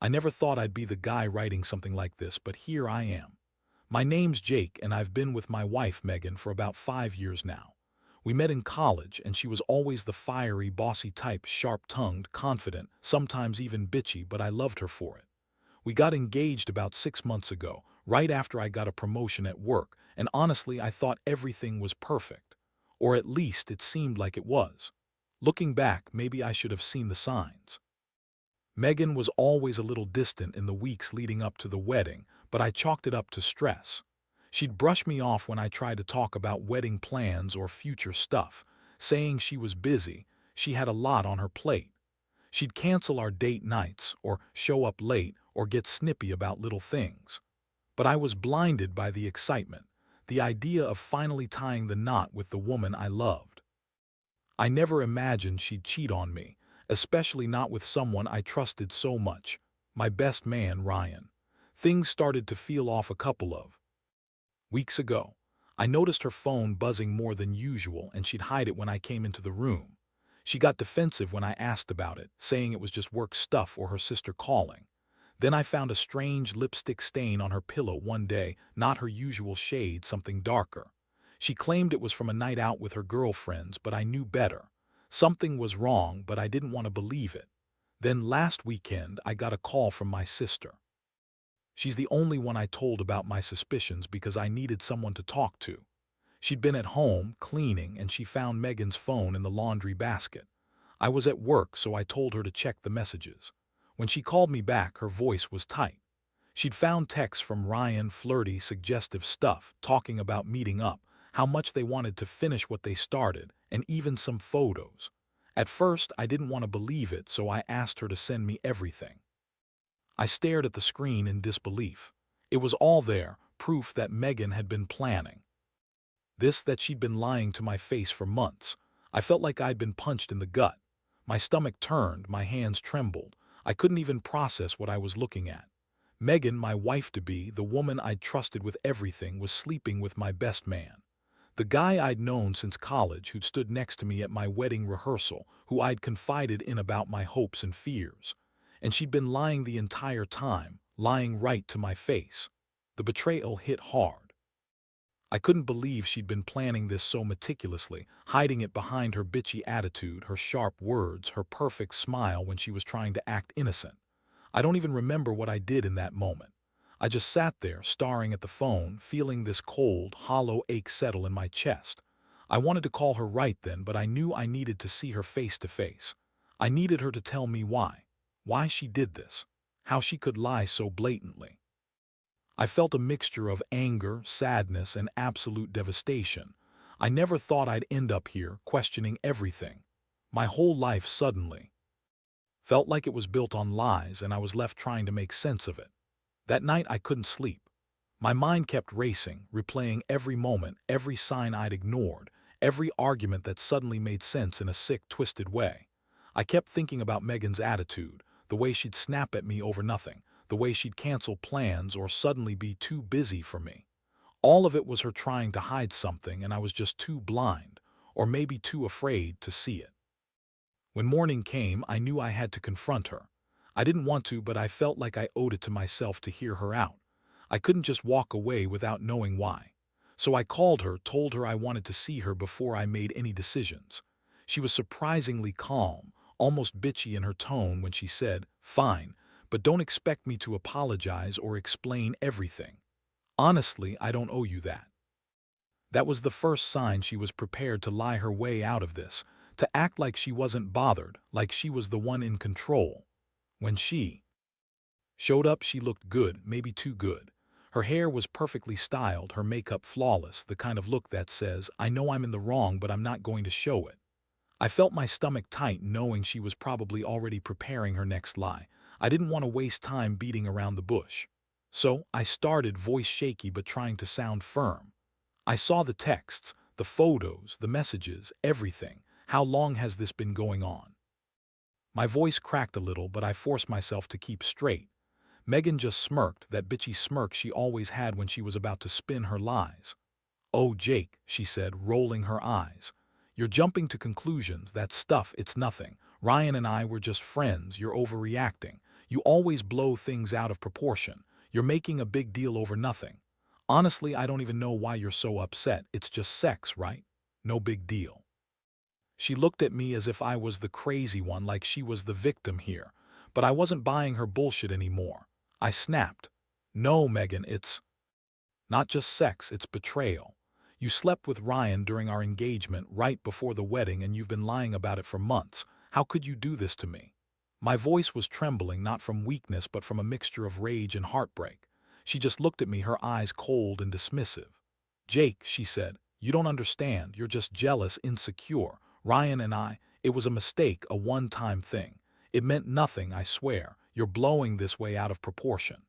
I never thought I'd be the guy writing something like this, but here I am. My name's Jake, and I've been with my wife, Megan, for about 5 years now. We met in college, and she was always the fiery, bossy type, sharp-tongued, confident, sometimes even bitchy, but I loved her for it. We got engaged about 6 months ago, right after I got a promotion at work, and honestly, I thought everything was perfect. Or at least it seemed like it was. Looking back, maybe I should have seen the signs. Megan was always a little distant in the weeks leading up to the wedding, but I chalked it up to stress. She'd brush me off when I tried to talk about wedding plans or future stuff, saying she was busy, she had a lot on her plate. She'd cancel our date nights, or show up late, or get snippy about little things. But I was blinded by the excitement, the idea of finally tying the knot with the woman I loved. I never imagined she'd cheat on me, especially not with someone I trusted so much, my best man, Ryan. Things started to feel off a couple of weeks ago. I noticed her phone buzzing more than usual, and she'd hide it when I came into the room. She got defensive when I asked about it, saying it was just work stuff or her sister calling. Then I found a strange lipstick stain on her pillow one day, not her usual shade, something darker. She claimed it was from a night out with her girlfriends, but I knew better. Something was wrong, but I didn't want to believe it. Then last weekend, I got a call from my sister. She's the only one I told about my suspicions because I needed someone to talk to. She'd been at home, cleaning, and she found Megan's phone in the laundry basket. I was at work, so I told her to check the messages. When she called me back, her voice was tight. She'd found texts from Ryan, flirty, suggestive stuff, talking about meeting up, how much they wanted to finish what they started, and even some photos. At first, I didn't want to believe it, so I asked her to send me everything. I stared at the screen in disbelief. It was all there, proof that Megan had been planning. This, that she'd been lying to my face for months. I felt like I'd been punched in the gut. My stomach turned, my hands trembled. I couldn't even process what I was looking at. Megan, my wife-to-be, the woman I'd trusted with everything, was sleeping with my best man. The guy I'd known since college, who'd stood next to me at my wedding rehearsal, who I'd confided in about my hopes and fears. And she'd been lying the entire time, lying right to my face. The betrayal hit hard. I couldn't believe she'd been planning this so meticulously, hiding it behind her bitchy attitude, her sharp words, her perfect smile when she was trying to act innocent. I don't even remember what I did in that moment. I just sat there, staring at the phone, feeling this cold, hollow ache settle in my chest. I wanted to call her right then, but I knew I needed to see her face to face. I needed her to tell me why she did this, how she could lie so blatantly. I felt a mixture of anger, sadness, and absolute devastation. I never thought I'd end up here, questioning everything. My whole life suddenly felt like it was built on lies, and I was left trying to make sense of it. That night I couldn't sleep. My mind kept racing, replaying every moment, every sign I'd ignored, every argument that suddenly made sense in a sick, twisted way. I kept thinking about Megan's attitude, the way she'd snap at me over nothing, the way she'd cancel plans or suddenly be too busy for me. All of it was her trying to hide something, and I was just too blind, or maybe too afraid, to see it. When morning came, I knew I had to confront her. I didn't want to, but I felt like I owed it to myself to hear her out. I couldn't just walk away without knowing why. So I called her, told her I wanted to see her before I made any decisions. She was surprisingly calm, almost bitchy in her tone when she said, "Fine, but don't expect me to apologize or explain everything. Honestly, I don't owe you that." That was the first sign she was prepared to lie her way out of this, to act like she wasn't bothered, like she was the one in control. When she showed up, she looked good, maybe too good. Her hair was perfectly styled, her makeup flawless, the kind of look that says, "I know I'm in the wrong, but I'm not going to show it." I felt my stomach tight, knowing she was probably already preparing her next lie. I didn't want to waste time beating around the bush. So I started, voice shaky but trying to sound firm. "I saw the texts, the photos, the messages, everything. How long has this been going on?" My voice cracked a little, but I forced myself to keep straight. Megan just smirked, that bitchy smirk she always had when she was about to spin her lies. "Oh, Jake," she said, rolling her eyes. "You're jumping to conclusions. That stuff, it's nothing. Ryan and I were just friends. You're overreacting. You always blow things out of proportion. You're making a big deal over nothing. Honestly, I don't even know why you're so upset. It's just sex, right? No big deal." She looked at me as if I was the crazy one, like she was the victim here. But I wasn't buying her bullshit anymore. I snapped. "No, Megan, it's not just sex, it's betrayal. You slept with Ryan during our engagement right before the wedding and you've been lying about it for months. How could you do this to me?" My voice was trembling, not from weakness but from a mixture of rage and heartbreak. She just looked at me, her eyes cold and dismissive. "Jake," she said, "you don't understand. You're just jealous, insecure. Ryan and it was a mistake, a one-time thing. It meant nothing, I swear. You're blowing this way out of proportion.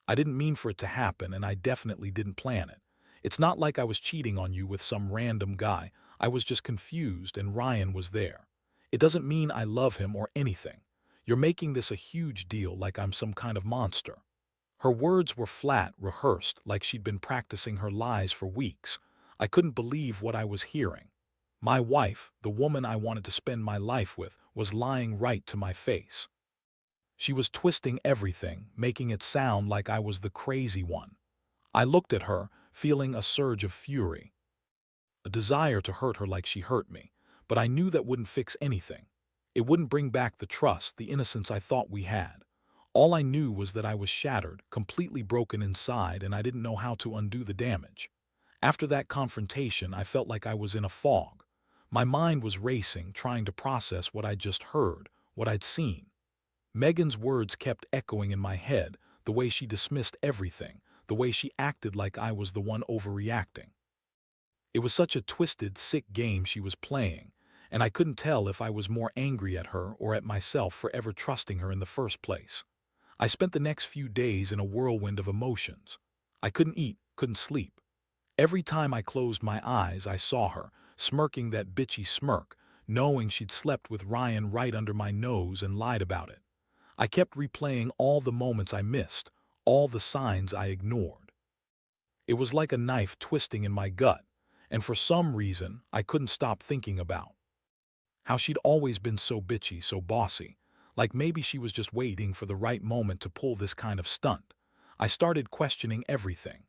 I didn't mean for it to happen, and I definitely didn't plan it. It's not like I was cheating on you with some random guy. I was just confused, and Ryan was there. It doesn't mean I love him or anything. You're making this a huge deal, like I'm some kind of monster." Her words were flat, rehearsed, like she'd been practicing her lies for weeks. I couldn't believe what I was hearing. My wife, the woman I wanted to spend my life with, was lying right to my face. She was twisting everything, making it sound like I was the crazy one. I looked at her, feeling a surge of fury, a desire to hurt her like she hurt me, but I knew that wouldn't fix anything. It wouldn't bring back the trust, the innocence I thought we had. All I knew was that I was shattered, completely broken inside, and I didn't know how to undo the damage. After that confrontation, I felt like I was in a fog. My mind was racing, trying to process what I'd just heard, what I'd seen. Megan's words kept echoing in my head, the way she dismissed everything, the way she acted like I was the one overreacting. It was such a twisted, sick game she was playing, and I couldn't tell if I was more angry at her or at myself for ever trusting her in the first place. I spent the next few days in a whirlwind of emotions. I couldn't eat, couldn't sleep. Every time I closed my eyes, I saw her, smirking that bitchy smirk, knowing she'd slept with Ryan right under my nose and lied about it. I kept replaying all the moments I missed, all the signs I ignored. It was like a knife twisting in my gut, and for some reason, I couldn't stop thinking about how she'd always been so bitchy, so bossy, like maybe she was just waiting for the right moment to pull this kind of stunt. I started questioning everything.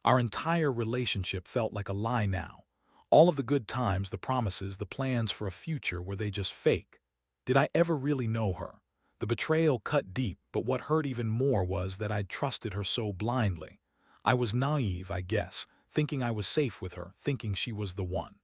Our entire relationship felt like a lie now. All of the good times, the promises, the plans for a future, were they just fake? Did I ever really know her? The betrayal cut deep, but what hurt even more was that I'd trusted her so blindly. I was naive, I guess, thinking I was safe with her, thinking she was the one.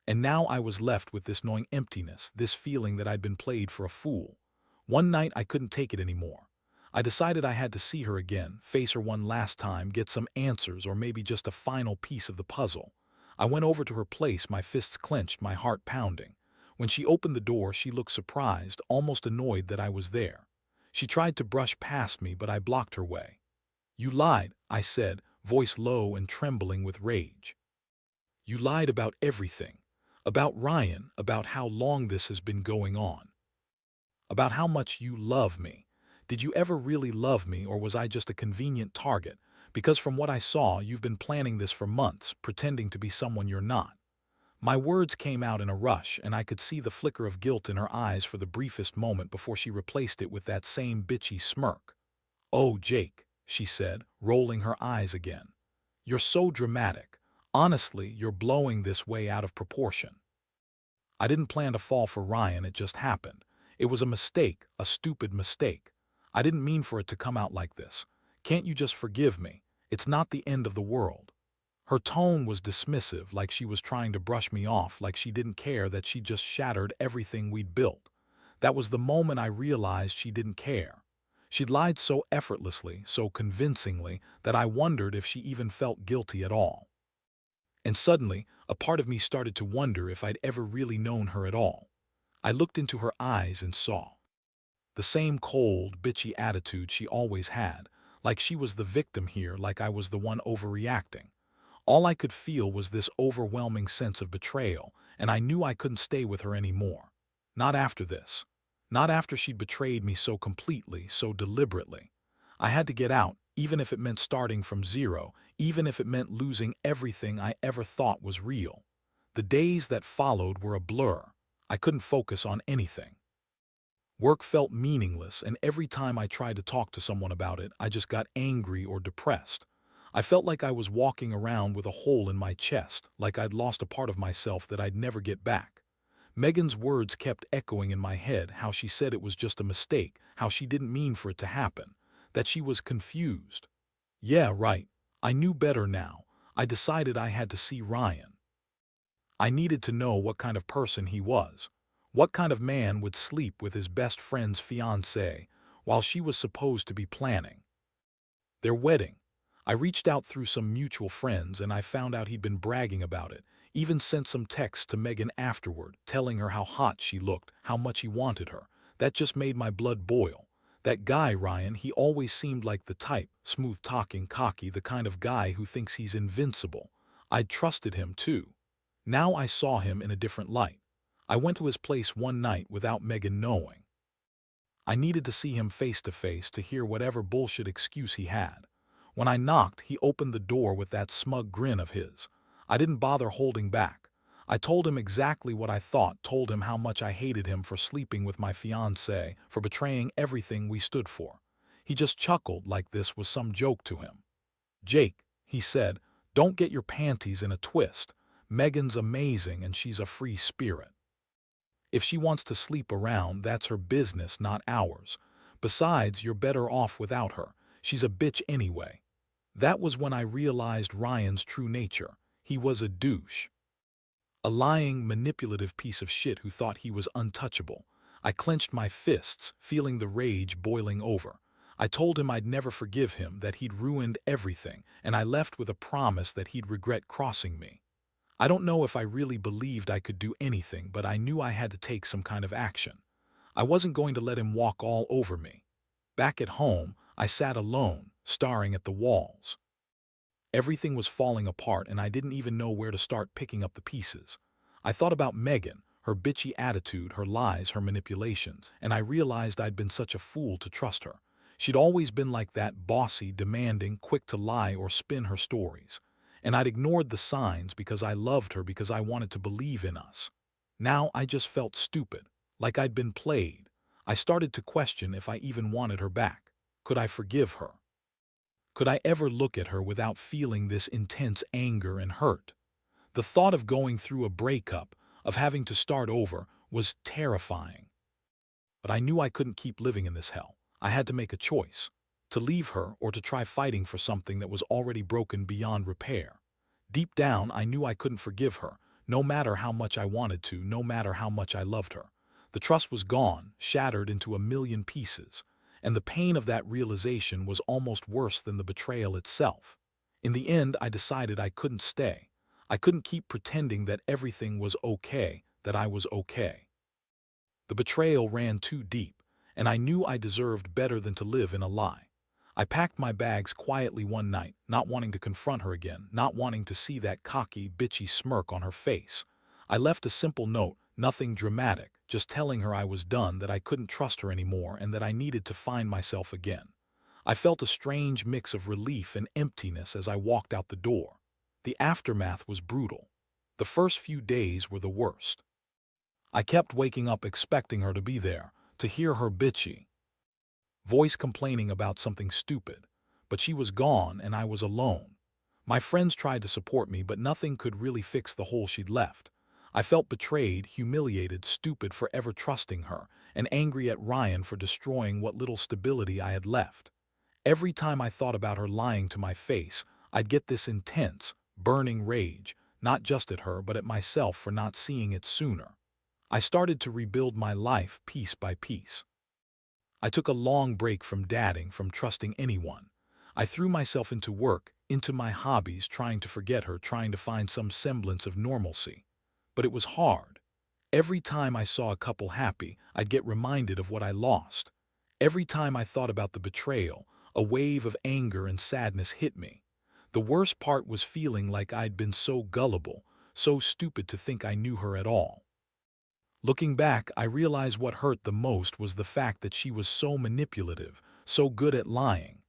And now I was left with this gnawing emptiness, this feeling that I'd been played for a fool. One night I couldn't take it anymore. I decided I had to see her again, face her one last time, get some answers, or maybe just a final piece of the puzzle. I went over to her place, my fists clenched, my heart pounding. When she opened the door, she looked surprised, almost annoyed that I was there. She tried to brush past me, but I blocked her way. "You lied," I said, voice low and trembling with rage. "You lied about everything. About Ryan, about how long this has been going on. About how much you love me. Did you ever really love me, or was I just a convenient target? Because from what I saw, you've been planning this for months, pretending to be someone you're not." My words came out in a rush, and I could see the flicker of guilt in her eyes for the briefest moment before she replaced it with that same bitchy smirk. "Oh, Jake," she said, rolling her eyes again. "You're so dramatic. Honestly, you're blowing this way out of proportion. I didn't plan to fall for Ryan, it just happened. It was a mistake, a stupid mistake. I didn't mean for it to come out like this. Can't you just forgive me? It's not the end of the world." Her tone was dismissive, like she was trying to brush me off, like she didn't care that she'd just shattered everything we'd built. That was the moment I realized she didn't care. She'd lied so effortlessly, so convincingly, that I wondered if she even felt guilty at all. And suddenly, a part of me started to wonder if I'd ever really known her at all. I looked into her eyes and saw the same cold, bitchy attitude she always had, like she was the victim here, like I was the one overreacting. All I could feel was this overwhelming sense of betrayal, and I knew I couldn't stay with her anymore. Not after this. Not after she'd betrayed me so completely, so deliberately. I had to get out, even if it meant starting from zero, even if it meant losing everything I ever thought was real. The days that followed were a blur. I couldn't focus on anything. Work felt meaningless, and every time I tried to talk to someone about it, I just got angry or depressed. I felt like I was walking around with a hole in my chest, like I'd lost a part of myself that I'd never get back. Megan's words kept echoing in my head, how she said it was just a mistake, how she didn't mean for it to happen, that she was confused. Yeah, right. I knew better now. I decided I had to see Ryan. I needed to know what kind of person he was. What kind of man would sleep with his best friend's fiancée while she was supposed to be planning their wedding? I reached out through some mutual friends and I found out he'd been bragging about it, even sent some texts to Megan afterward, telling her how hot she looked, how much he wanted her. That just made my blood boil. That guy, Ryan, he always seemed like the type, smooth-talking, cocky, the kind of guy who thinks he's invincible. I'd trusted him too. Now I saw him in a different light. I went to his place one night without Megan knowing. I needed to see him face to face to hear whatever bullshit excuse he had. When I knocked, he opened the door with that smug grin of his. I didn't bother holding back. I told him exactly what I thought, told him how much I hated him for sleeping with my fiancée, for betraying everything we stood for. He just chuckled like this was some joke to him. "Jake," he said, "don't get your panties in a twist. Megan's amazing and she's a free spirit. If she wants to sleep around, that's her business, not ours. Besides, you're better off without her. She's a bitch anyway." That was when I realized Ryan's true nature. He was a douche. A lying, manipulative piece of shit who thought he was untouchable. I clenched my fists, feeling the rage boiling over. I told him I'd never forgive him, that he'd ruined everything, and I left with a promise that he'd regret crossing me. I don't know if I really believed I could do anything, but I knew I had to take some kind of action. I wasn't going to let him walk all over me. Back at home, I sat alone, staring at the walls. Everything was falling apart and I didn't even know where to start picking up the pieces. I thought about Megan, her bitchy attitude, her lies, her manipulations, and I realized I'd been such a fool to trust her. She'd always been like that, bossy, demanding, quick to lie or spin her stories. And I'd ignored the signs because I loved her, because I wanted to believe in us. Now I just felt stupid, like I'd been played. I started to question if I even wanted her back. Could I forgive her? Could I ever look at her without feeling this intense anger and hurt? The thought of going through a breakup, of having to start over, was terrifying. But I knew I couldn't keep living in this hell. I had to make a choice, to leave her or to try fighting for something that was already broken beyond repair. Deep down, I knew I couldn't forgive her, no matter how much I wanted to, no matter how much I loved her. The trust was gone, shattered into a million pieces, and the pain of that realization was almost worse than the betrayal itself. In the end, I decided I couldn't stay. I couldn't keep pretending that everything was okay, that I was okay. The betrayal ran too deep, and I knew I deserved better than to live in a lie. I packed my bags quietly one night, not wanting to confront her again, not wanting to see that cocky, bitchy smirk on her face. I left a simple note, nothing dramatic, just telling her I was done, that I couldn't trust her anymore, and that I needed to find myself again. I felt a strange mix of relief and emptiness as I walked out the door. The aftermath was brutal. The first few days were the worst. I kept waking up expecting her to be there, to hear her bitchy voice complaining about something stupid. But she was gone and I was alone. My friends tried to support me, but nothing could really fix the hole she'd left. I felt betrayed, humiliated, stupid for ever trusting her, and angry at Ryan for destroying what little stability I had left. Every time I thought about her lying to my face, I'd get this intense, burning rage, not just at her but at myself for not seeing it sooner. I started to rebuild my life piece by piece. I took a long break from dating, from trusting anyone. I threw myself into work, into my hobbies, trying to forget her, trying to find some semblance of normalcy. But it was hard. Every time I saw a couple happy, I'd get reminded of what I lost. Every time I thought about the betrayal, a wave of anger and sadness hit me. The worst part was feeling like I'd been so gullible, so stupid to think I knew her at all. Looking back, I realized what hurt the most was the fact that she was so manipulative, so good at lying.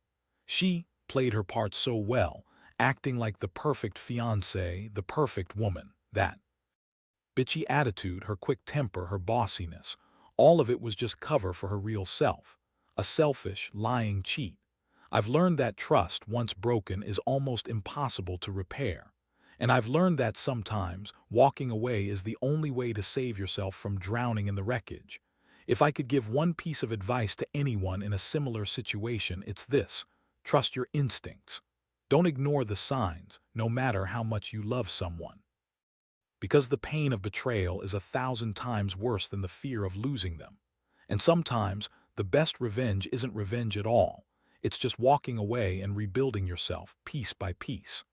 She played her part so well, acting like the perfect fiancée, the perfect woman. That bitchy attitude, her quick temper, her bossiness, All of it was just cover for her real self. A selfish, lying cheat. I've learned that trust, once broken, is almost impossible to repair. And I've learned that sometimes walking away is the only way to save yourself from drowning in the wreckage. If I could give one piece of advice to anyone in a similar situation, it's this: trust your instincts. Don't ignore the signs, no matter how much you love someone. Because the pain of betrayal is 1,000 times worse than the fear of losing them. And sometimes, the best revenge isn't revenge at all. It's just walking away and rebuilding yourself, piece by piece.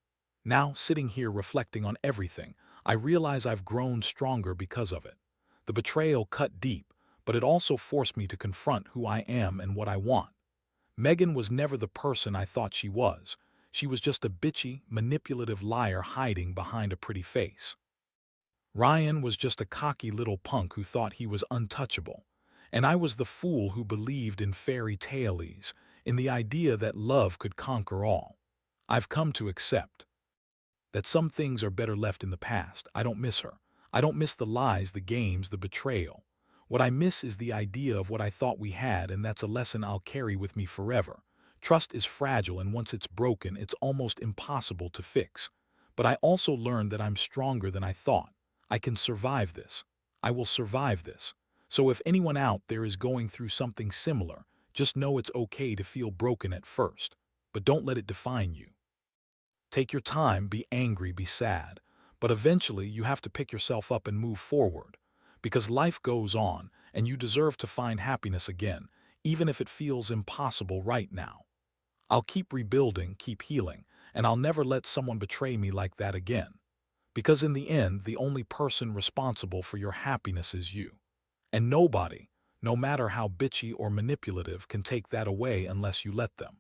Now, sitting here reflecting on everything, I realize I've grown stronger because of it. The betrayal cut deep, but it also forced me to confront who I am and what I want. Megan was never the person I thought she was. She was just a bitchy, manipulative liar hiding behind a pretty face. Ryan was just a cocky little punk who thought he was untouchable. And I was the fool who believed in fairy tales, in the idea that love could conquer all. I've come to accept that some things are better left in the past. I don't miss her. I don't miss the lies, the games, the betrayal. What I miss is the idea of what I thought we had, and that's a lesson I'll carry with me forever. Trust is fragile, and once it's broken, it's almost impossible to fix. But I also learned that I'm stronger than I thought. I can survive this. I will survive this. So if anyone out there is going through something similar, just know it's okay to feel broken at first. But don't let it define you. Take your time, be angry, be sad. But eventually you have to pick yourself up and move forward. Because life goes on, and you deserve to find happiness again, even if it feels impossible right now. I'll keep rebuilding, keep healing, and I'll never let someone betray me like that again. Because in the end, the only person responsible for your happiness is you. And nobody, no matter how bitchy or manipulative, can take that away unless you let them.